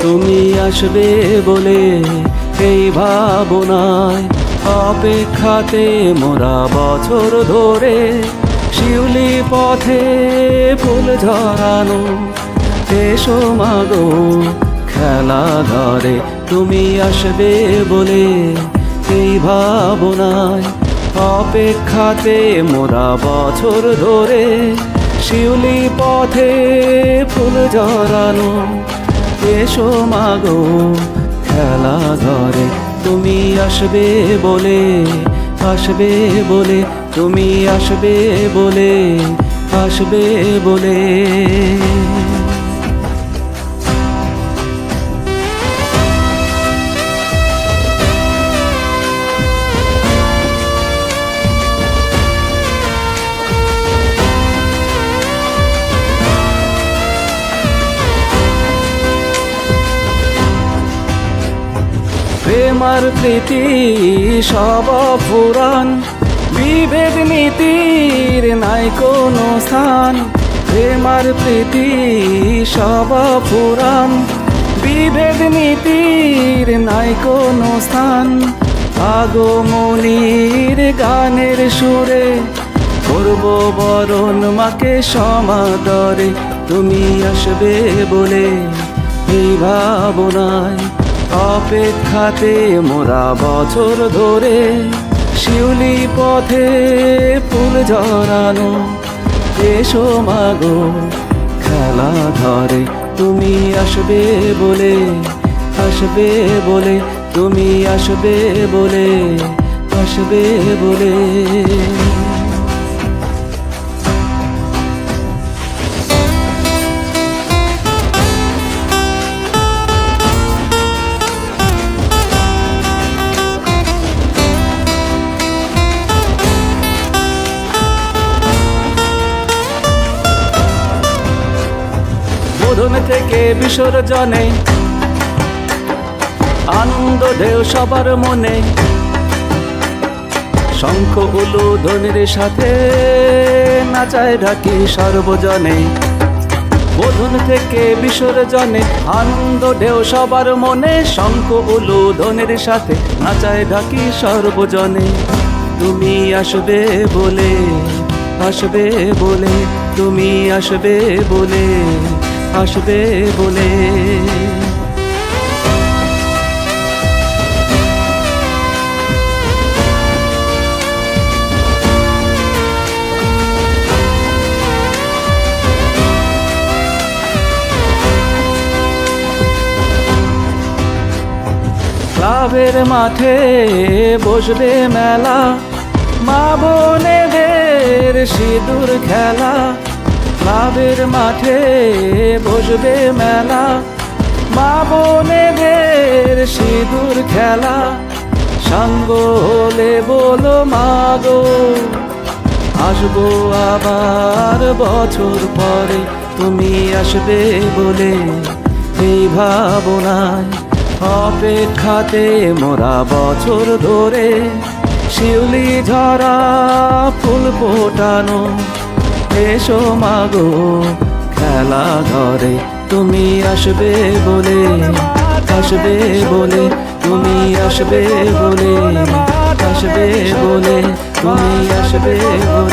তুমি আসবে বলে এই ভাবনায় অপেক্ষাতে মোরা বছর ধরে শিউলি পথে ফুল ঝরানো এসো মাগো খেলা ধরে তুমি আসবে বলে এই ভাবনায় অপেক্ষাতে মোরা বছর ধরে শিউলি পথে ফুল ঝরানো এসো মাগো খেলা ধরে তুমি আসবে বলে তুমি আসবে বলে প্রেমার প্রীতি সব পুরাণ বিভেদ নীতির নাই কোনো স্থান প্রেমার প্রীতি সব পুরাণ বিভেদ নীতির নাই কোনো স্থান আগমনীর গানের সুরে করব বরণ মাকে সমাদরে তুমি আসবে বলে এই ভাবনায় অপেক্ষাতে মোরা বছর ধরে শিউলি পথে ফুল ঝরানো এসো মাগো খেলা ধরে তুমি আসবে বলে তুমি আসবে বলে বোধন থেকে বিসর্জনে আনন্দ ঢেউ সবার মনে শঙ্খ উলুধ্বনির সাথে নাচায় ঢাকি সর্বজনে বোধন থেকে বিসর্জনে আনন্দ ঢেউ সবার মনে শঙ্খ উলুধ্বনির সাথে নাচায় ঢাকি সর্বজনে তুমি আসবে বলে তুমি আসবে বলে ক্লাবের মাঠে বসবে মেলা মা বোনেদের সিঁদুর খেলা ক্লাবের মাঠে বসবে মেলা মা বোনেদের সিঁদুর খেলা সঙ্গ হলে বলো মাগো আসবো আবার বছর পরে তুমি আসবে বলে এই ভাবনায় অপেক্ষাতে মোরা বছর ধরে শিউলি ঝরা ফুল ফোটানো এসো মাগো খেলা ধরে তুমি আসবে বলে তুমি আসবে বলে তুমি আসবে বলে